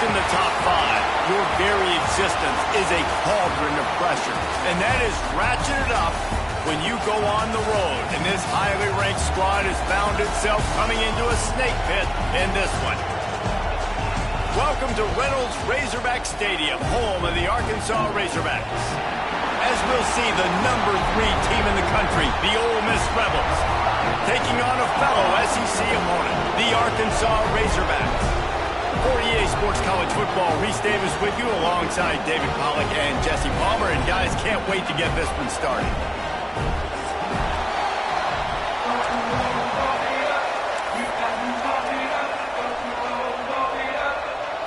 in the top 5, your very existence is a cauldron of pressure. And that is ratcheted up when you go on the road. And this highly ranked squad has found itself coming into a snake pit in this one. Welcome to Reynolds Razorback Stadium, home of the Arkansas Razorbacks. As we'll see, the number 3 team in the country, the Ole Miss Rebels, taking on a fellow SEC opponent, the Arkansas Razorbacks. For EA Sports College Football, Reese Davis with you alongside David Pollack and Jesse Palmer. And guys, can't wait to get this one started.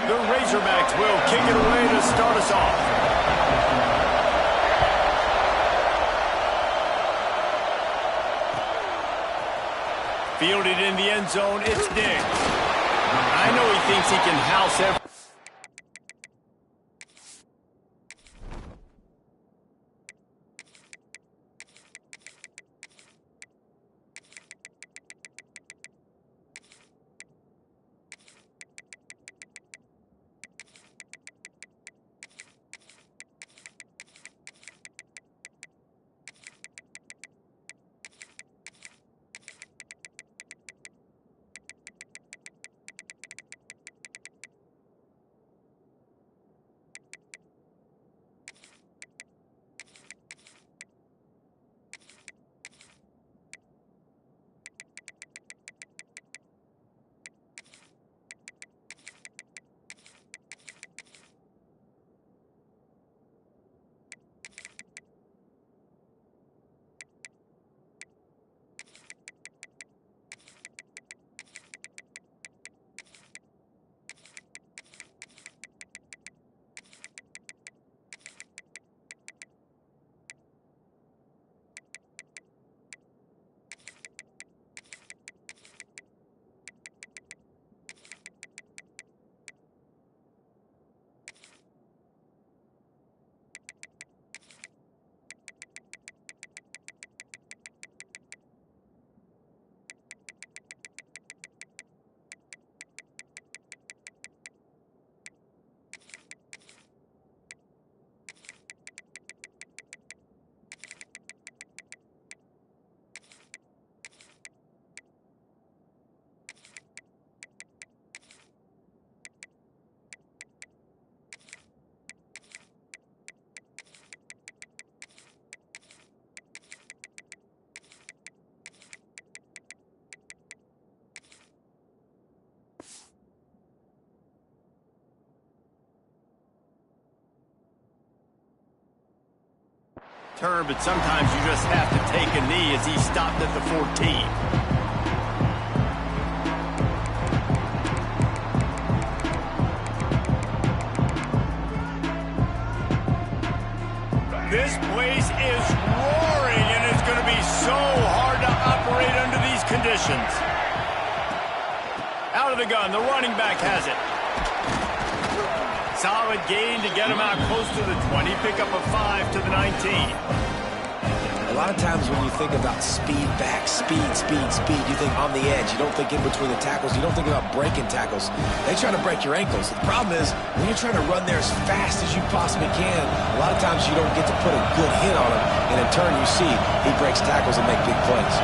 The Razorbacks will kick it away to start us off. Fielded in the end zone, it's Diggs. I know he thinks he can house every... Turn, but sometimes you just have to take a knee as he stopped at the 14. This place is roaring, and it's going to be so hard to operate under these conditions. Out of the gun, the running back has it. Solid gain to get him out close to the 20, pick up a 5 to the 19. A lot of times when you think about speed back, speed, you think on the edge. You don't think in between the tackles. You don't think about breaking tackles. They try to break your ankles. The problem is when you're trying to run there as fast as you possibly can, a lot of times you don't get to put a good hit on him. And in turn, you see he breaks tackles and makes big plays.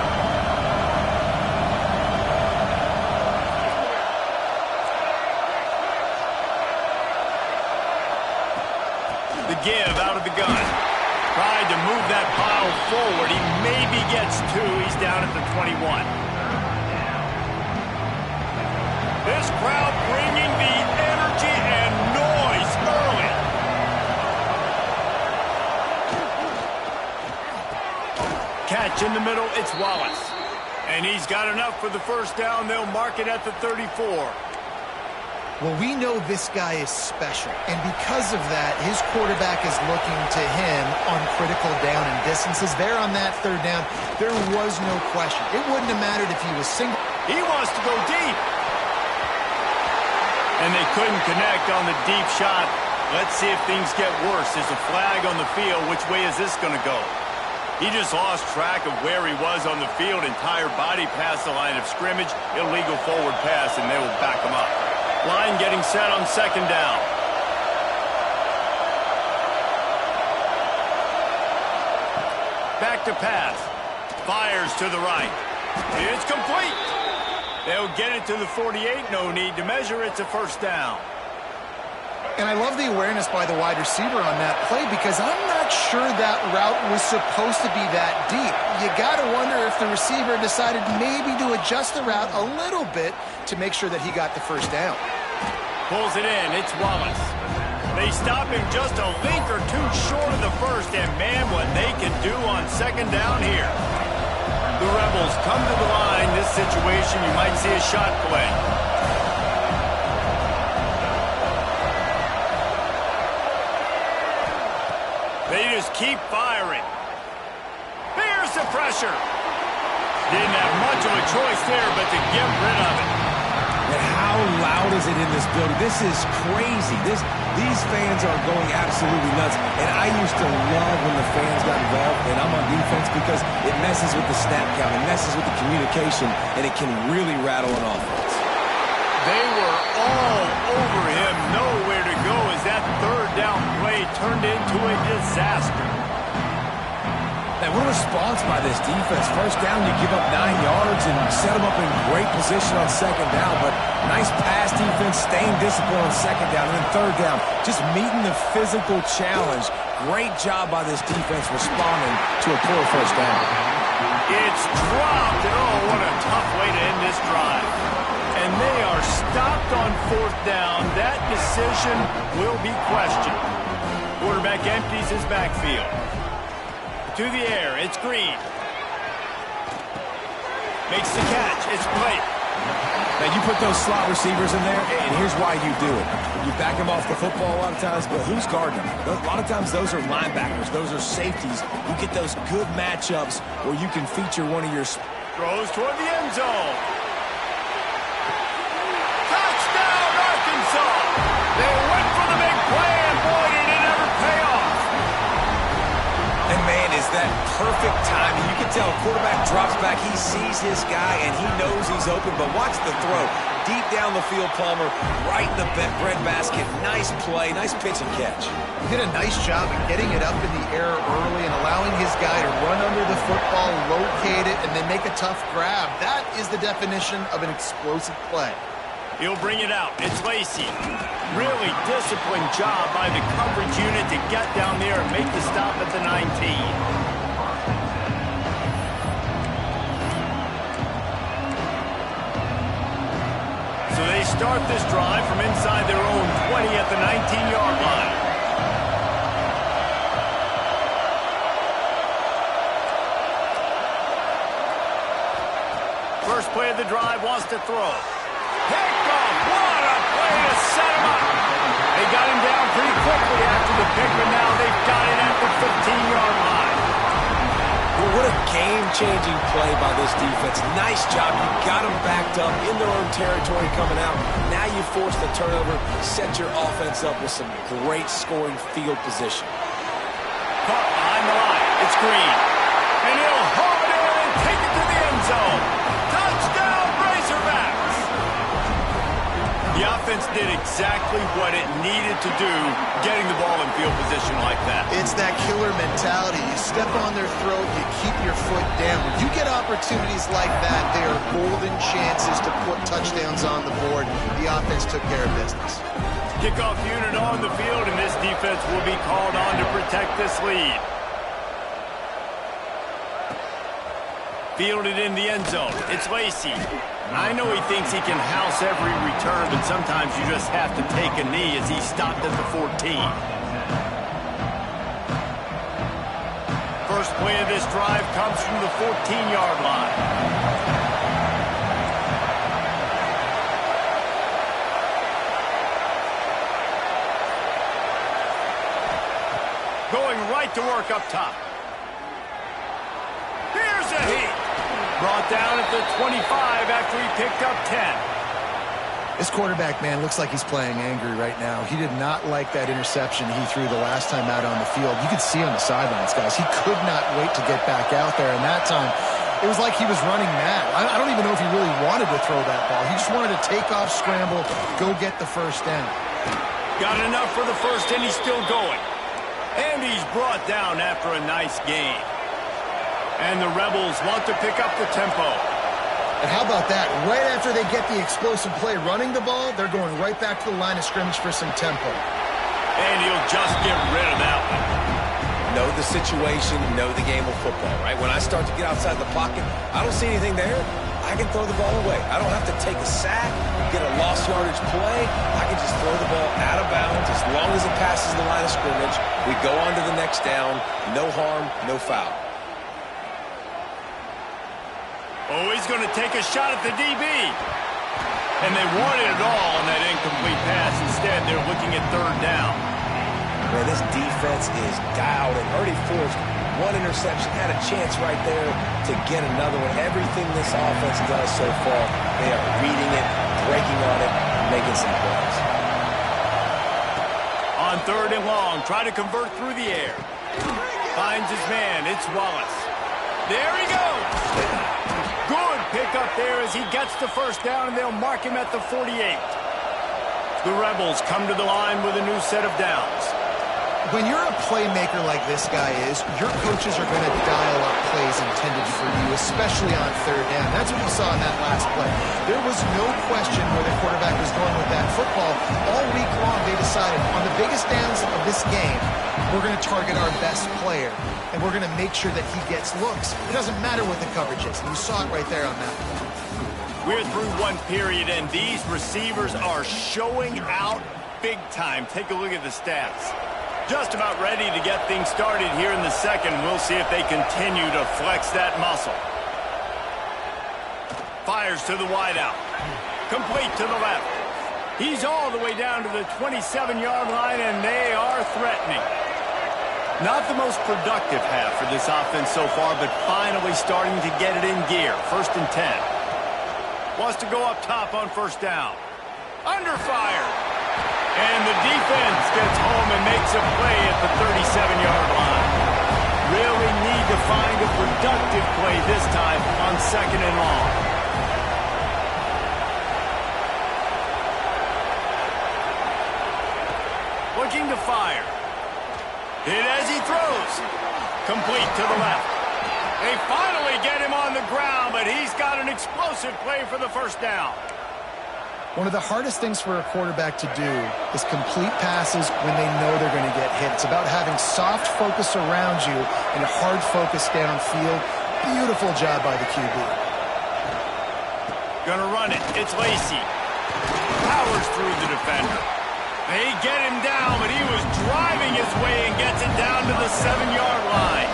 Give out of the gun. Tried to move that pile forward. He maybe gets 2. He's down at the 21. This crowd bringing the energy and noise early. Catch in the middle. It's Wallace. And he's got enough for the first down. They'll mark it at the 34. Well, we know this guy is special, and because of that, his quarterback is looking to him on critical down and distances. There on that 3rd down, there was no question. It wouldn't have mattered if he was single. He wants to go deep. And they couldn't connect on the deep shot. Let's see if things get worse. There's a flag on the field. Which way is this going to go? He just lost track of where he was on the field. Entire body past the line of scrimmage. Illegal forward pass, and they will back him up. Line getting set on second down. Back to pass. Fires to the right. It's complete. They'll get it to the 48. No need to measure. It's a first down. And I love the awareness by the wide receiver on that play because I'm not sure that route was supposed to be that deep. You got to wonder if the receiver decided maybe to adjust the route a little bit to make sure that he got the first down. Pulls it in. It's Wallace. They stop him just a link or two short of the first, and man, what they can do on second down here. The Rebels come to the line. This situation, you might see a shot play. They just keep firing. There's the pressure. Didn't have much of a choice there, but to get rid of it. And how loud is it in this building? This is crazy. These fans are going absolutely nuts. And I used to love when the fans got involved, and I'm on defense because it messes with the snap count. It messes with the communication, and it can really rattle an offense. They were all over him. Nowhere to go as that third down play turned into a disaster. And what a response by this defense. First down, you give up 9 yards and set them up in great position on second down. But nice pass defense, staying disciplined on second down. And then third down, just meeting the physical challenge. Great job by this defense responding to a poor first down. It's dropped. And oh, what a tough way to end this drive. And they are stopped on fourth down. That decision will be questioned. Quarterback empties his backfield. To the air, it's Green. Makes the catch, it's Blake. Now, you put those slot receivers in there, and here's why you do it. You back them off the football a lot of times, but who's guarding them? A lot of times, those are linebackers. Those are safeties. You get those good matchups where you can feature one of your... Throws toward the end zone. Touchdown, Arkansas! They went for the big play, and boy, did it ever pay off. And man, is that perfect timing. You can tell quarterback drops back. He sees his guy, and he knows he's open. But watch the throw. Deep down the field, Palmer, right in the bread basket. Nice play, nice pitch and catch. He did a nice job of getting it up in the air early and allowing his guy to run under the football, locate it, and then make a tough grab. That is the definition of an explosive play. He'll bring it out. It's Lacey. Really disciplined job by the coverage unit to get down there and make the stop at the 19. So they start this drive from inside their own 20 at the 19-yard line. First play of the drive wants to throw. Picked off. What a play to set him up. They got him down pretty quickly after the pick, but now they've got it at the 15-yard line. Well, what a game-changing play by this defense. Nice job. You got them backed up in their own territory coming out. Now you force the turnover, set your offense up with some great scoring field position. Caught behind the line. It's Green. And he'll haul it in and take it to the end zone. Touchdown, Razorbacks! The offense did exactly what it needed to do, getting the ball in field position like that. It's that killer mentality. You step on their throat, you keep your foot down. When you get opportunities like that, they are golden chances to put touchdowns on the board. The offense took care of business. Kickoff unit on the field, and this defense will be called on to protect this lead. Fielded in the end zone. It's Lacey. I know he thinks he can house every return, but sometimes you just have to take a knee as he stopped at the 14. First play of this drive comes from the 14-yard line. Going right to work up top. Here's a heat. Brought down at the 25 after he picked up 10. This quarterback, man, looks like he's playing angry right now. He did not like that interception he threw the last time out on the field. You could see on the sidelines, guys. He could not wait to get back out there. And that time, It was like he was running mad. I don't even know if he really wanted to throw that ball. He just wanted to take off, scramble, go get the first down. Got enough for the first, and he's still going. And he's brought down after a nice gain. And the Rebels want to pick up the tempo. And how about that? Right after they get the explosive play running the ball, they're going right back to the line of scrimmage for some tempo. And he'll just get rid of that one. Know the situation, know the game of football, right? When I start to get outside the pocket, I don't see anything there. I can throw the ball away. I don't have to take a sack, get a lost yardage play. I can just throw the ball out of bounds as long as it passes the line of scrimmage. We go on to the next down. No harm, no foul. Oh, he's going to take a shot at the DB. And they wanted it all on that incomplete pass. Instead, they're looking at third down. Man, this defense is dialed and already forced one interception. Had a chance right there to get another one. Everything this offense does so far, they are reading it, breaking on it, making some plays. On third and long, try to convert through the air. Finds his man. It's Wallace. There he goes. Good pickup there as he gets the first down, and they'll mark him at the 48. The Rebels come to the line with a new set of downs. When you're a playmaker like this guy is, your coaches are going to dial up plays intended for you, especially on third down. That's what we saw in that last play. There was no question where the quarterback was going with that football. All week long, they decided on the biggest downs of this game, we're going to target our best player, and we're going to make sure that he gets looks. It doesn't matter what the coverage is, and you saw it right there on that play. We're through one period, and these receivers are showing out big time. Take a look at the stats. Just about ready to get things started here in the second. We'll see if they continue to flex that muscle. Fires to the wideout. Complete to the left. He's all the way down to the 27-yard line, and they are threatening. Not the most productive half for this offense so far, but finally starting to get it in gear. 1st and 10. Wants to go up top on first down. Under fire. And the defense gets home and makes a play at the 37-yard line. Really need to find a productive play this time on 2nd and long. Looking to fire. Hit as he throws. Complete to the left. They finally get him on the ground, but he's got an explosive play for the first down. One of the hardest things for a quarterback to do is complete passes when they know they're going to get hit. It's about having soft focus around you and hard focus downfield. Beautiful job by the QB. Gonna run it. It's Lacey. Powers through the defender. They get him down, but he was driving his way and gets it down to the 7-yard line.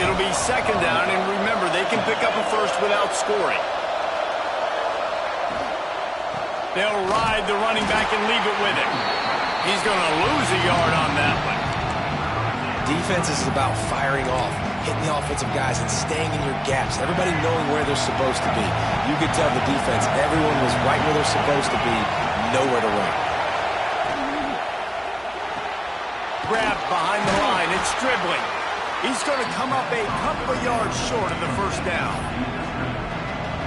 It'll be 2nd down, and remember, they can pick up a first without scoring. They'll ride the running back and leave it with him. He's going to lose a yard on that one. Defense is about firing off, hitting the offensive guys, and staying in your gaps. Everybody knowing where they're supposed to be. You could tell the defense, everyone was right where they're supposed to be, nowhere to run. Grabbed behind the line. It's dribbling. He's going to come up a couple of yards short of the first down.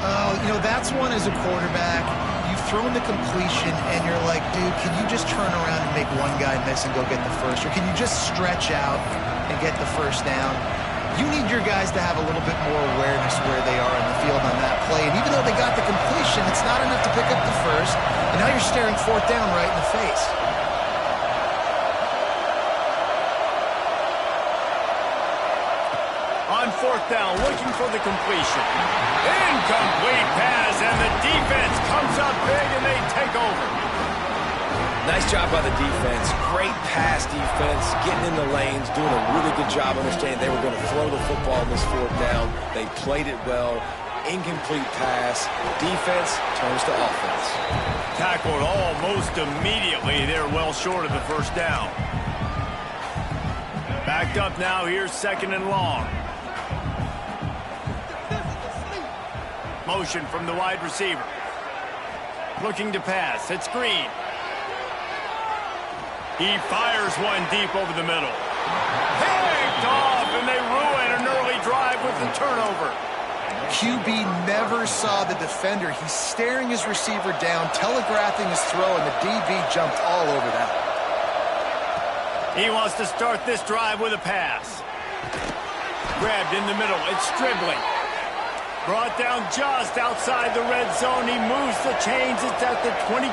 Oh, you know, that's one as a quarterback. You've thrown the completion, and you're like, dude, can you just turn around and make one guy miss and go get the first? Or can you just stretch out and get the first down? You need your guys to have a little bit more awareness where they are on the field on that play. And even though they got the completion, it's not enough to pick up the first. And now you're staring 4th down right in the face. On 4th down, looking for the completion. Incomplete pass, and the defense comes up big, and they take over. Nice job by the defense. Great pass defense, getting in the lanes, doing a really good job understanding they were going to throw the football in this 4th down. They played it well. Incomplete pass. Defense turns to offense. Tackled almost immediately. They're well short of the first down. Backed up now. Here's 2nd and long. Motion from the wide receiver. Looking to pass. It's Green. He fires one deep over the middle. Picked off, and they ruin an early drive with the turnover. QB never saw the defender. He's staring his receiver down, telegraphing his throw, and the DB jumped all over that. He wants to start this drive with a pass. Grabbed in the middle. It's Stribling. Brought down just outside the red zone. He moves the chains. It's at the 22.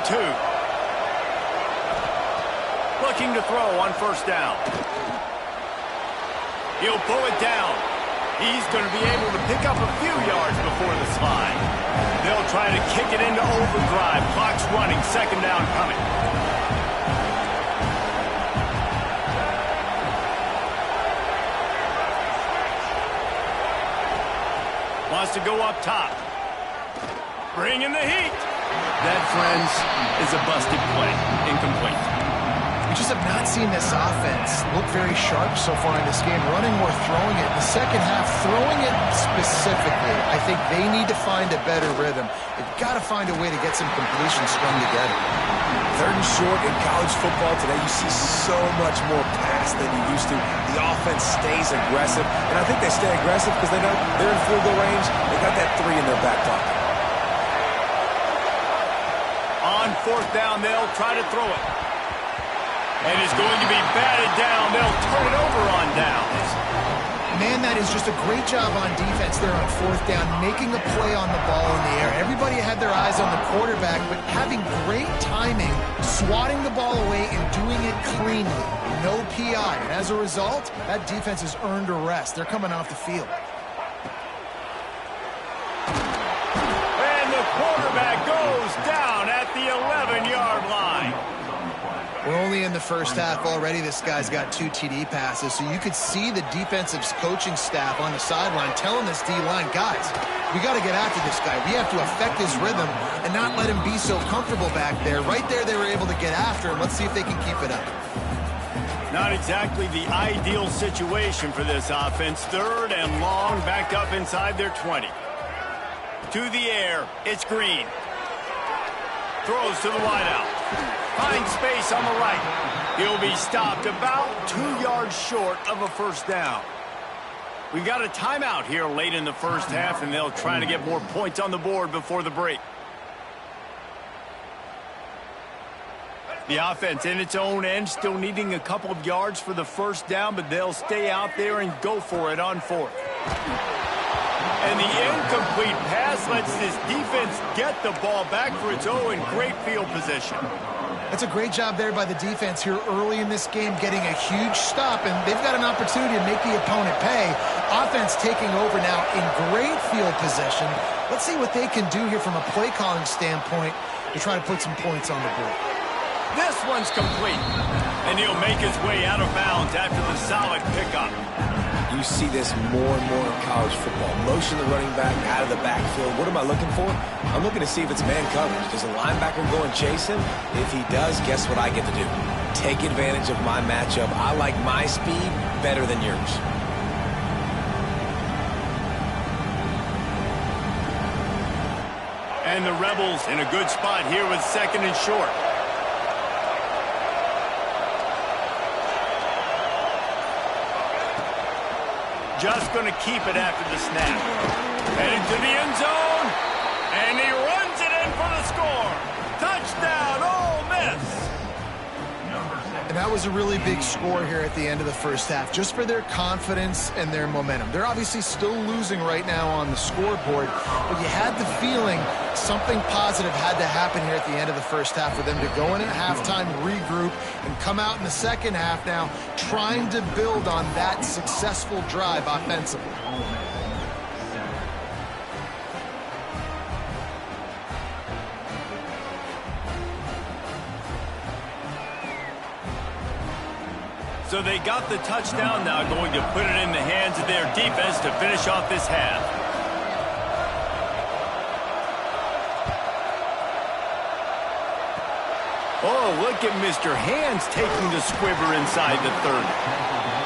Looking to throw on first down. He'll pull it down. He's going to be able to pick up a few yards before the slide. They'll try to kick it into overdrive. Clock's running. Second down coming. Wants to go up top. Bringing the heat. That, friends, is a busted play. Incomplete. We just have not seen this offense look very sharp so far in this game, running or throwing it. In the second half, throwing it specifically, I think they need to find a better rhythm. They've got to find a way to get some completions strung together. Third and short in college football today, you see so much more pass than you used to. The offense stays aggressive, and I think they stay aggressive because they know they're in field goal range. They got that 3 in their back pocket. On fourth down, they'll try to throw it. And it's going to be batted down. They'll turn it over on downs. Man, that is just a great job on defense there on fourth down, making a play on the ball in the air. Everybody had their eyes on the quarterback, but having great timing, swatting the ball away and doing it cleanly. No PI. And as a result, that defense has earned a rest. They're coming off the field. And the quarterback goes down at the 11-yard line. We're only in the first half already. This guy's got 2 TD passes, so you could see the defensive coaching staff on the sideline telling this D-line, guys, we got to get after this guy. We have to affect his rhythm and not let him be so comfortable back there. Right there, they were able to get after him. Let's see if they can keep it up. Not exactly the ideal situation for this offense. Third and long, backed up inside their 20. To the air, it's Green. Throws to the wideout. Finds space on the right. He'll be stopped about 2 yards short of a first down. We got a timeout here late in the first half, and they'll try to get more points on the board before the break. The offense in its own end, still needing a couple of yards for the first down, but they'll stay out there and go for it on fourth. And the incomplete pass lets this defense get the ball back for its own great field position. That's a great job there by the defense here early in this game, getting a huge stop, and they've got an opportunity to make the opponent pay. Offense taking over now in great field position. Let's see what they can do here from a play calling standpoint to try to put some points on the board. This one's complete, and he'll make his way out of bounds after the solid pickup. You see this more and more in college football. Motion the running back out of the backfield. What am I looking for? I'm looking to see if it's man coverage. Does a linebacker go and chase him? If he does, guess what I get to do? Take advantage of my matchup. I like my speed better than yours. And the Rebels in a good spot here with second and short. Just going to keep it after the snap. Headed to the end zone. And he runs it in for the score. Touchdown, Ole Miss. And that was a really big score here at the end of the first half, just for their confidence and their momentum. They're obviously still losing right now on the scoreboard, but you had the feeling something positive had to happen here at the end of the first half for them to go in at halftime, regroup, and come out in the second half now trying to build on that successful drive offensively. So they got the touchdown now, going to put it in the hands of their defense to finish off this half. Oh, look at Mr. Hands taking the squibber inside the 30.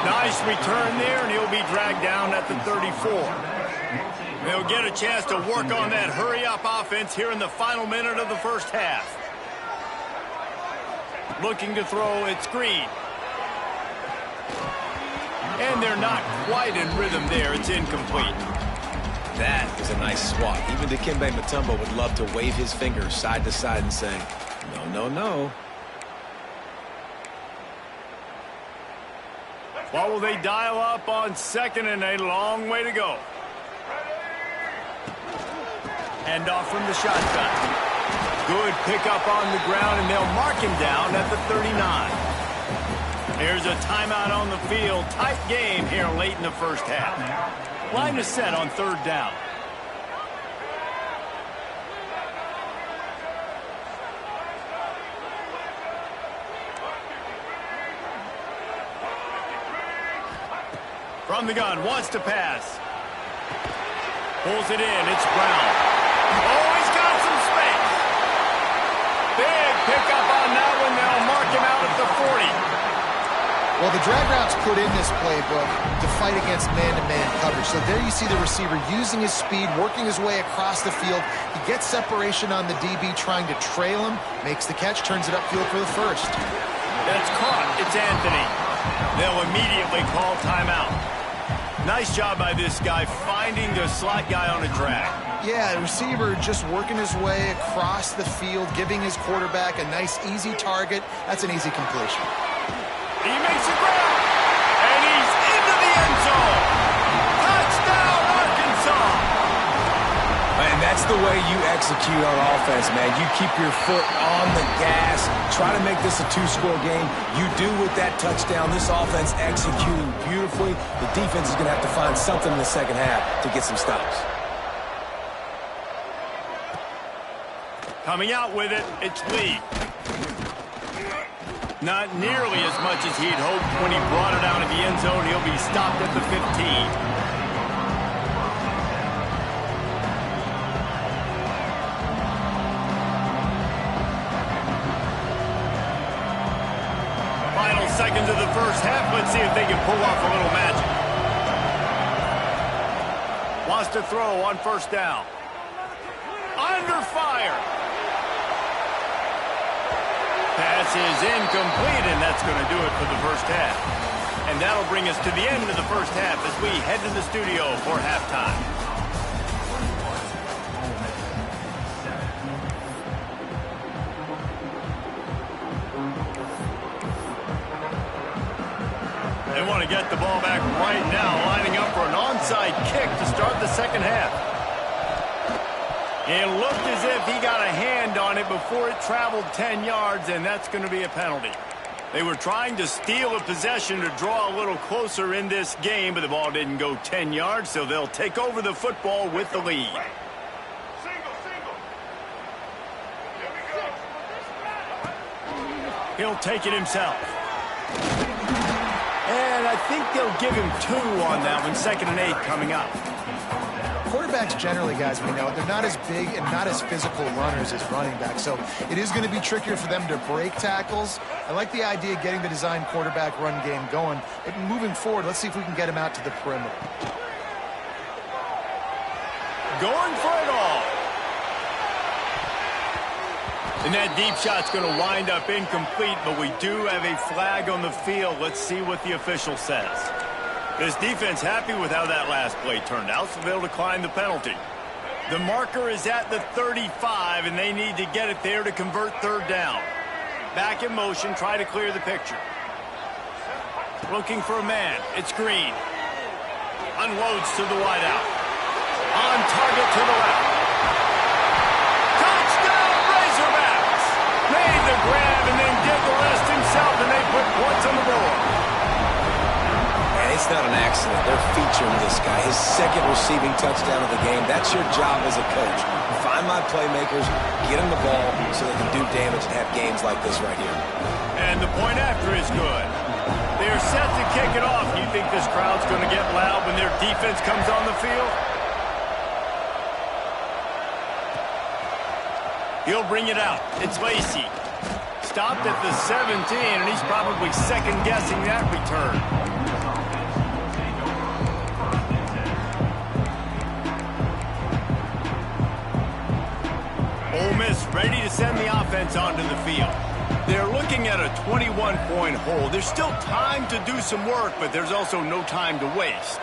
Nice return there, and he'll be dragged down at the 34. They'll get a chance to work on that hurry-up offense here in the final minute of the first half. Looking to throw, it's Green. And they're not quite in rhythm there. It's incomplete. That is a nice swat. Even Dikembe Mutombo would love to wave his fingers side to side and say, no, no, no. What will they dial up on second and a long way to go? Hand off from the shotgun. Good pickup on the ground, and they'll mark him down at the 39. Here's a timeout on the field. Tight game here late in the first half. Line is set on third down. From the gun, wants to pass. Pulls it in, it's Brown. Oh, he's got some space. Big pickup on that one. They'll mark him out at the 40. Well, the drag routes put in this playbook to fight against man-to-man coverage. So there you see the receiver using his speed, working his way across the field. He gets separation on the DB, trying to trail him, makes the catch, turns it upfield for the first. That's caught. It's Anthony. They'll immediately call timeout. Nice job by this guy finding the slot guy on a drag. Yeah, the receiver just working his way across the field, giving his quarterback a nice, easy target. That's an easy completion. He makes a grab, and he's into the end zone. Touchdown, Arkansas. Man, that's the way you execute on offense, man. You keep your foot on the gas, try to make this a two-score game. You do with that touchdown. This offense executing beautifully. The defense is going to have to find something in the second half to get some stops. Coming out with it, it's Lee. Not nearly as much as he'd hoped when he brought it out of the end zone. He'll be stopped at the 15. Final seconds of the first half. Let's see if they can pull off a little magic. Wants to throw on first down. Under fire. Pass is incomplete, and that's going to do it for the first half. And that'll bring us to the end of the first half as we head to the studio for halftime. They want to get the ball back right now, lining up for an onside kick to start the second half. It looked as if he got a hand on it before it traveled 10 yards, and that's going to be a penalty. They were trying to steal a possession to draw a little closer in this game, but the ball didn't go 10 yards, so they'll take over the football with the lead. He'll take it himself. And I think they'll give him 2 on that one. 2nd and 8 coming up. Quarterbacks generally, guys, we know, they're not as big and not as physical runners as running backs, so it is going to be trickier for them to break tackles. I like the idea of getting the design quarterback run game going. But moving forward, let's see if we can get him out to the perimeter. Going for it all. And that deep shot's going to wind up incomplete, but we do have a flag on the field. Let's see what the official says. This defense happy with how that last play turned out, so they'll decline the penalty. The marker is at the 35, and they need to get it there to convert third down. Back in motion, try to clear the picture. Looking for a man. It's Green. Unloads to the wideout. On target to the left. Touchdown, Razorbacks! Made the grab and then did the rest himself, and they put points on the board. It's not an accident. They're featuring this guy. His second receiving touchdown of the game. That's your job as a coach. Find my playmakers, get them the ball so they can do damage and have games like this right here. And the point after is good. They're set to kick it off. You think this crowd's going to get loud when their defense comes on the field? He'll bring it out. It's Lacey. Stopped at the 17, and he's probably second-guessing that return. Ole Miss ready to send the offense onto the field. They're looking at a 21-point hole. There's still time to do some work, but there's also no time to waste.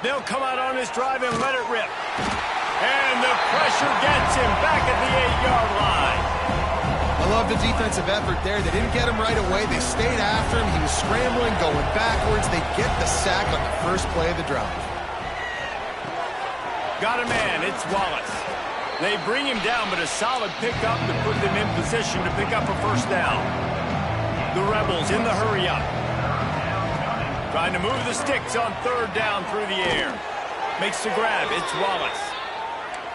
They'll come out on this drive and let it rip. And the pressure gets him back at the 8-yard line. I love the defensive effort there. They didn't get him right away. They stayed after him. He was scrambling, going backwards. They get the sack on the first play of the drive. Got a man. It's Wallace. They bring him down, but a solid pickup to put them in position to pick up a first down. The Rebels in the hurry-up. Trying to move the sticks on third down through the air. Makes the grab. It's Wallace.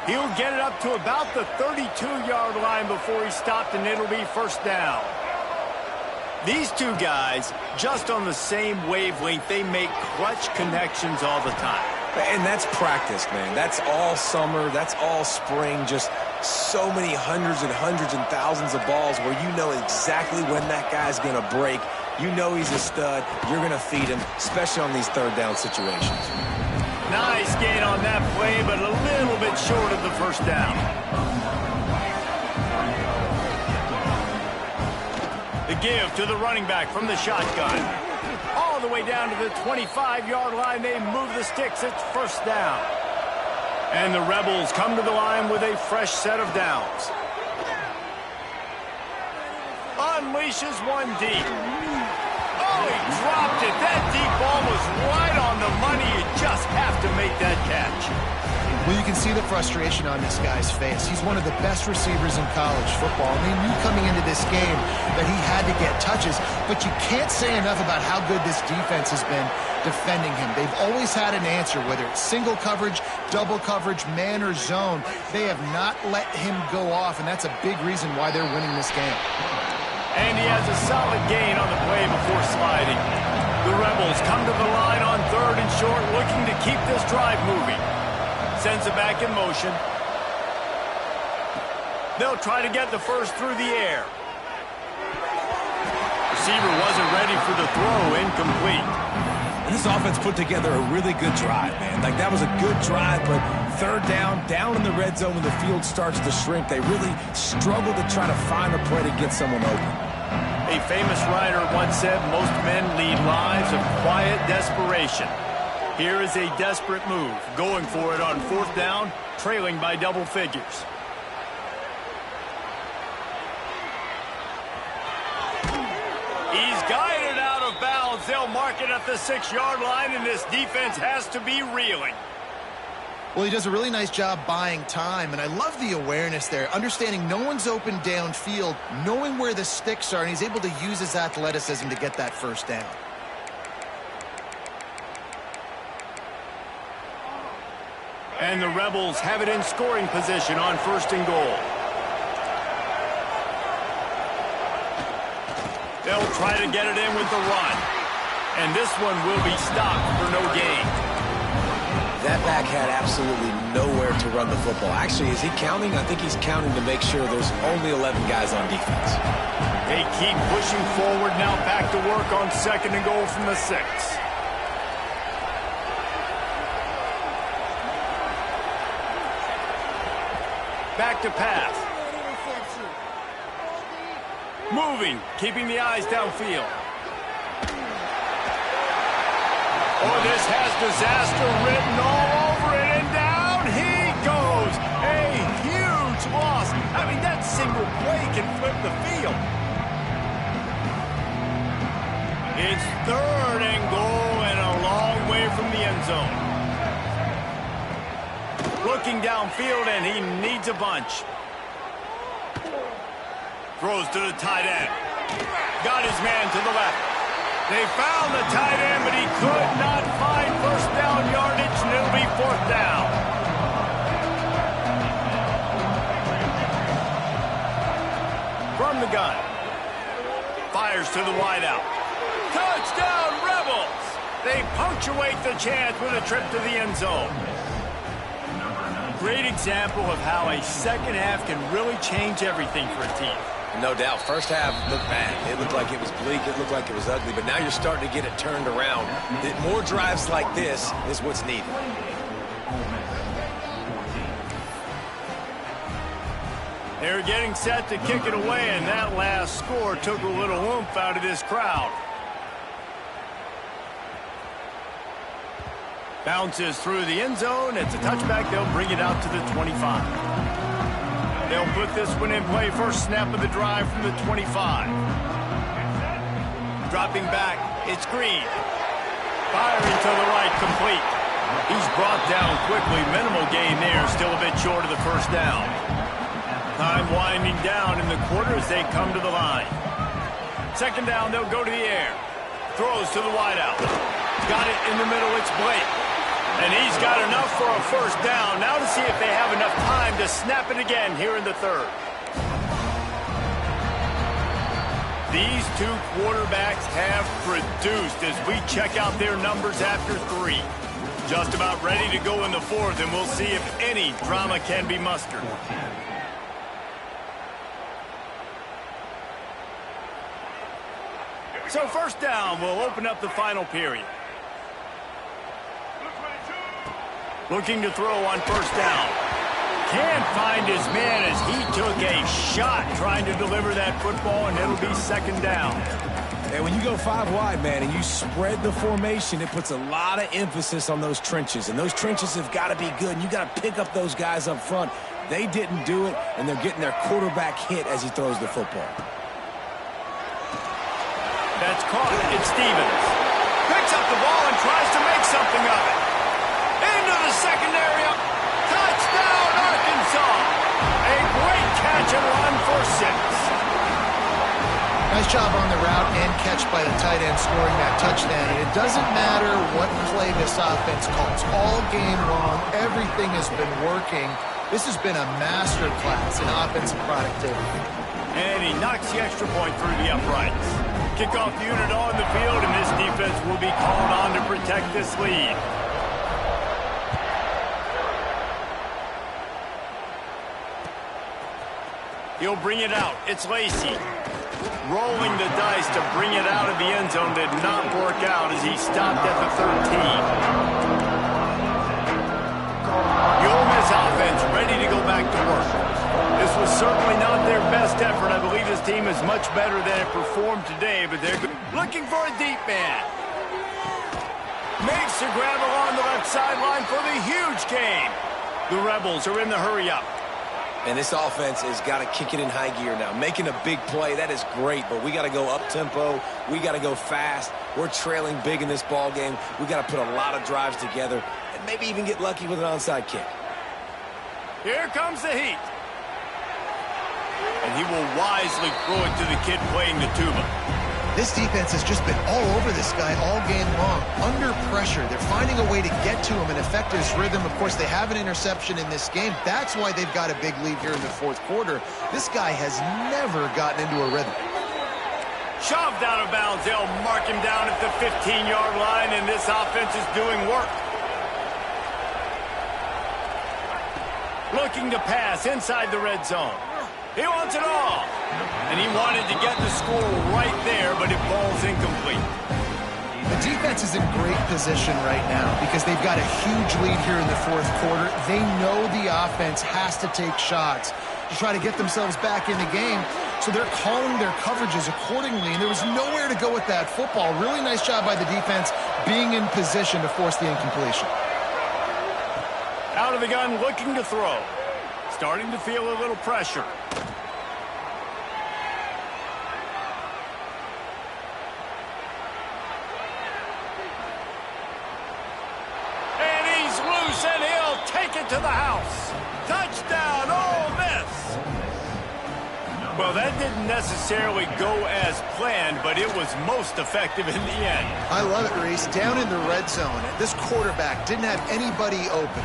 He'll get it up to about the 32-yard line before he's stopped, and it'll be first down. These two guys, just on the same wavelength, they make clutch connections all the time. And that's practice, man. That's all summer. That's all spring. Just so many hundreds and thousands of balls where you know exactly when that guy's going to break. You know he's a stud. You're going to feed him, especially on these third down situations. Nice gain on that play, but a little bit short of the first down. The give to the running back from the shotgun. All the way down to the 25-yard line. They move the sticks. It's first down. And the Rebels come to the line with a fresh set of downs. Unleashes one deep. Oh, he dropped it. That deep ball was right on the money. You just have to make that catch. Well, you can see the frustration on this guy's face. He's one of the best receivers in college football. I mean, knew coming into this game that he had to get touches, but you can't say enough about how good this defense has been defending him. They've always had an answer, whether it's single coverage, double coverage, man or zone. They have not let him go off, and that's a big reason why they're winning this game. And he has a solid gain on the play before sliding. The Rebels come to the line on third and short, looking to keep this drive moving. Sends it back in motion. They'll try to get the first through the air. Receiver wasn't ready for the throw, incomplete. And this offense put together a really good drive, man. Like, that was a good drive, but third down in the red zone when the field starts to shrink, they really struggle to try to find a play to get someone open. A famous writer once said, most men lead lives of quiet desperation. Here is a desperate move, going for it on fourth down, trailing by double figures. He's guided out of bounds. They'll mark it at the 6-yard line, and this defense has to be reeling. Well, he does a really nice job buying time, and I love the awareness there, understanding no one's open downfield, knowing where the sticks are, and he's able to use his athleticism to get that first down. And the Rebels have it in scoring position on first and goal. They'll try to get it in with the run. And this one will be stopped for no gain. That back had absolutely nowhere to run the football. Actually, is he counting? I think he's counting to make sure there's only 11 guys on defense. They keep pushing forward now, back to work on second and goal from the 6. Back to pass. Moving, keeping the eyes downfield. Oh, this has disaster written all over it, and down he goes. A huge loss. I mean, that single play can flip the field. It's third and goal and a long way from the end zone. Looking downfield, and he needs a bunch. Throws to the tight end. Got his man to the left. They found the tight end, but he could not find first down yardage, and it'll be fourth down. From the gun. Fires to the wideout. Touchdown, Rebels! They punctuate the chance with a trip to the end zone. Great example of how a second half can really change everything for a team. No doubt. First half looked bad. It looked like it was bleak. It looked like it was ugly. But now you're starting to get it turned around. More drives like this is what's needed. They're getting set to kick it away, and that last score took a little oomph out of this crowd. Bounces through the end zone. It's a touchback. They'll bring it out to the 25. They'll put this one in play. First snap of the drive from the 25. Dropping back. It's Green. Firing to the right, complete. He's brought down quickly. Minimal gain there. Still a bit short of the first down. Time winding down in the quarter as they come to the line. Second down, they'll go to the air. Throws to the wideout. Got it in the middle. It's Blake. And he's got enough for a first down. Now to see if they have enough time to snap it again here in the third. These two quarterbacks have produced as we check out their numbers after 3. Just about ready to go in the fourth, and we'll see if any drama can be mustered. So first down, we'll open up the final period. Looking to throw on first down. Can't find his man as he took a shot trying to deliver that football, and it'll be second down. And when you go 5 wide, man, and you spread the formation, it puts a lot of emphasis on those trenches. And those trenches have got to be good. And you got to pick up those guys up front. They didn't do it, and they're getting their quarterback hit as he throws the football. That's caught. It's Stevens. Picks up the ball and tries to make something of it. Into the secondary. Touchdown, Arkansas. A great catch and run for 6. Nice job on the route and catch by the tight end scoring that touchdown. And it doesn't matter what play this offense calls. All game long, everything has been working. This has been a master class in offensive productivity. And he knocks the extra point through the uprights. Kickoff unit on the field, and this defense will be called on to protect this lead. He'll bring it out. It's Lacey. Rolling the dice to bring it out of the end zone did not work out as he stopped at the 13. The Ole Miss offense ready to go back to work. This was certainly not their best effort. I believe this team is much better than it performed today, but they're looking for a deep man. Makes the grab along the left sideline for the huge gain. The Rebels are in the hurry-up. And this offense has got to kick it in high gear now. Making a big play, that is great, but we got to go up-tempo. We got to go fast. We're trailing big in this ball game. We got to put a lot of drives together and maybe even get lucky with an onside kick. Here comes the heat. And he will wisely throw it to the kid playing the tuba. This defense has just been all over this guy all game long. Under pressure, they're finding a way to get to him and affect his rhythm. Of course, they have an interception in this game. That's why they've got a big lead here in the fourth quarter. This guy has never gotten into a rhythm. Shoved out of bounds. They'll mark him down at the 15-yard line, and this offense is doing work. Looking to pass inside the red zone. He wants it all. And he wanted to get the score right there, but it falls incomplete. The defense is in great position right now because they've got a huge lead here in the fourth quarter. They know the offense has to take shots to try to get themselves back in the game. So they're calling their coverages accordingly, and there was nowhere to go with that football. Really nice job by the defense being in position to force the incompletion. Out of the gun, looking to throw. Starting to feel a little pressure. And he's loose, and he'll take it to the house. Touchdown, Ole Miss. Well, that didn't necessarily go as planned, but it was most effective in the end. I love it, Reese. Down in the red zone, this quarterback didn't have anybody open.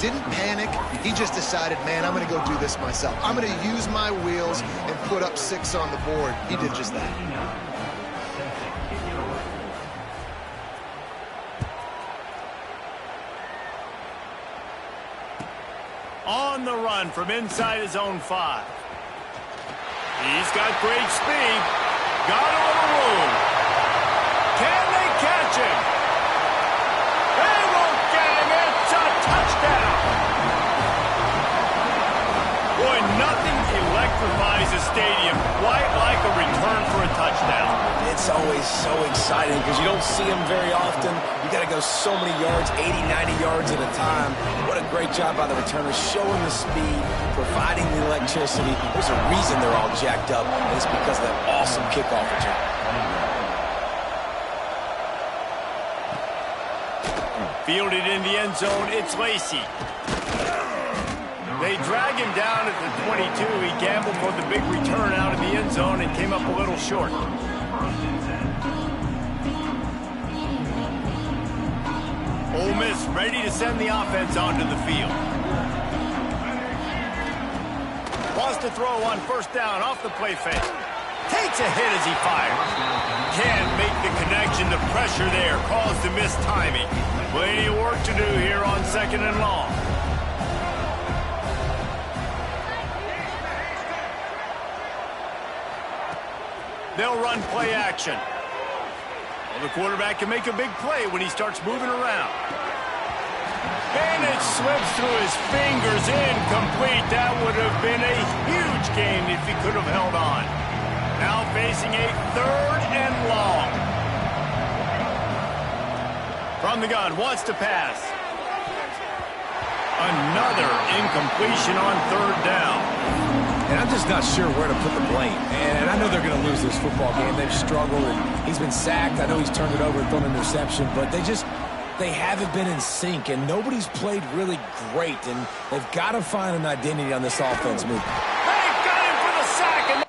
Didn't panic. He just decided, man, I'm going to go do this myself. I'm going to use my wheels and put up 6 on the board. He did just that. On the run from inside his own 5. He's got great speed. Got a little room. Can they catch him? They won't get him. It's a touchdown. Boy, nothing electrifies a stadium quite like a return for a touchdown. It's always so exciting because you don't see them very often. You got to go so many yards, 80, 90 yards at a time. What a great job by the returners, showing the speed, providing the electricity. There's a reason they're all jacked up, and it's because of that awesome kickoff return. Fielded in the end zone, it's Lacy. They drag him down at the 22. He gambled for the big return out of the end zone and came up a little short. Ole Miss ready to send the offense onto the field. Wants to throw on first down off the play fake. Takes a hit as he fires. Can't make the connection. The pressure there caused the missed timing. Plenty of work to do here on 2nd and long. They'll run play action. Well, the quarterback can make a big play when he starts moving around. And it slips through his fingers, incomplete. That would have been a huge gain if he could have held on. Now facing a 3rd and long. From the gun, wants to pass. Another incompletion on 3rd down. And I'm just not sure where to put the blame. And I know they're going to lose this football game. They've struggled, and he's been sacked. I know he's turned it over and thrown an interception, but they haven't been in sync, and nobody's played really great, and they've got to find an identity on this offense movement. They've got him for the sack. And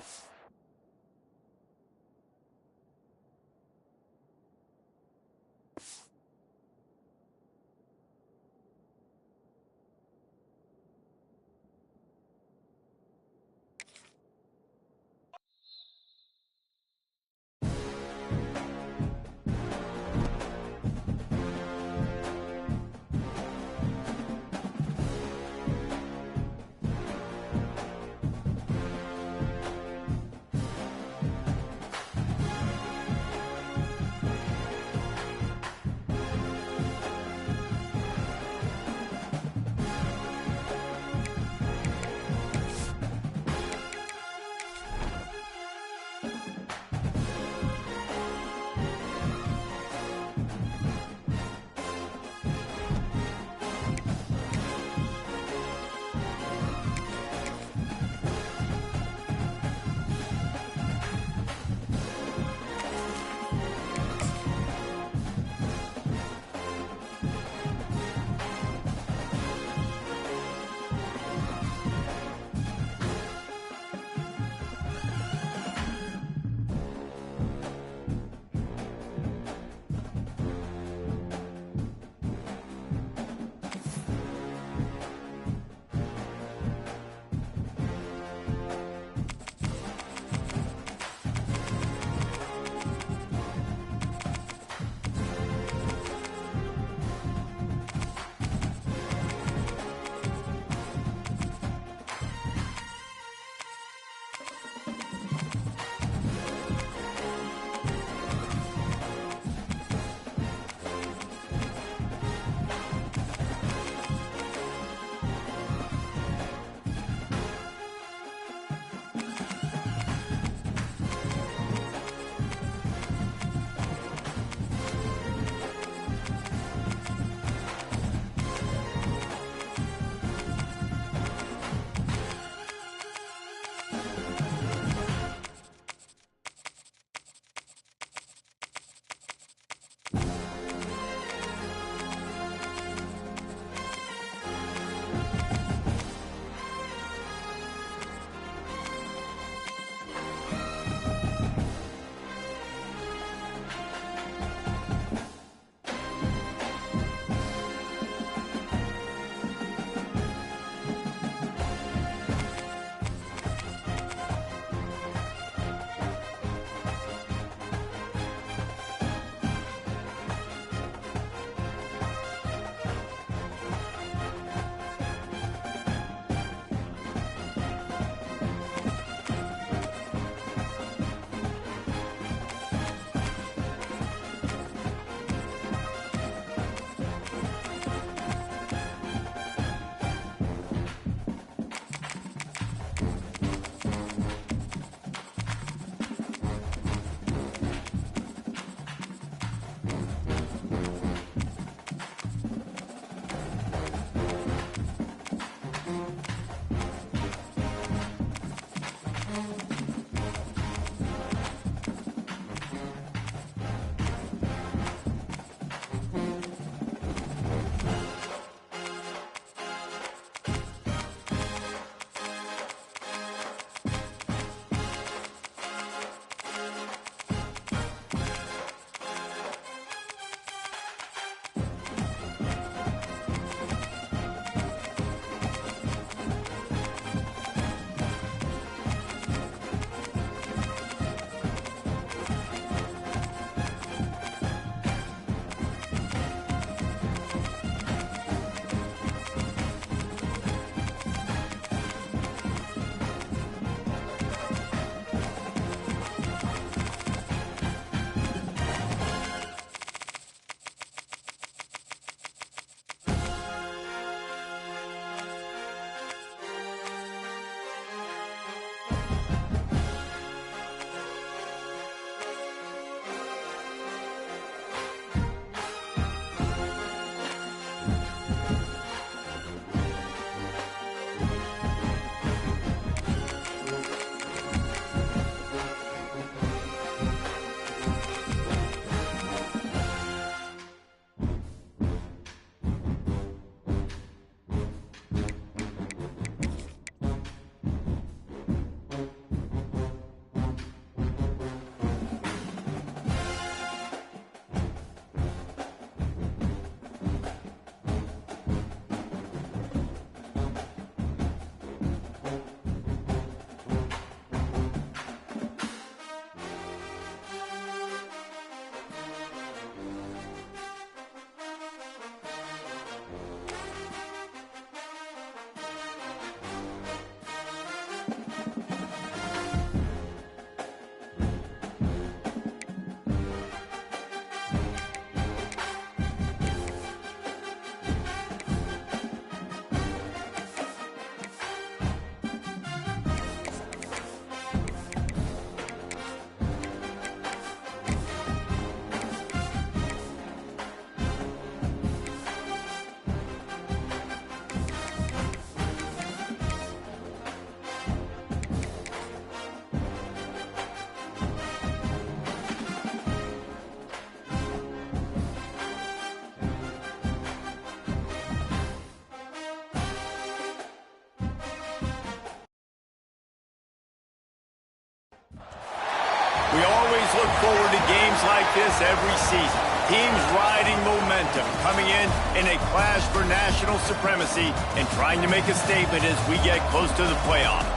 We always look forward to games like this every season. Teams riding momentum, coming in a clash for national supremacy and trying to make a statement as we get close to the playoffs.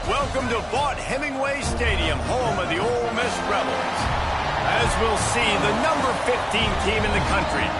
Welcome to Vaught-Hemingway Stadium, home of the Ole Miss Rebels. As we'll see, the number 15 team in the country, the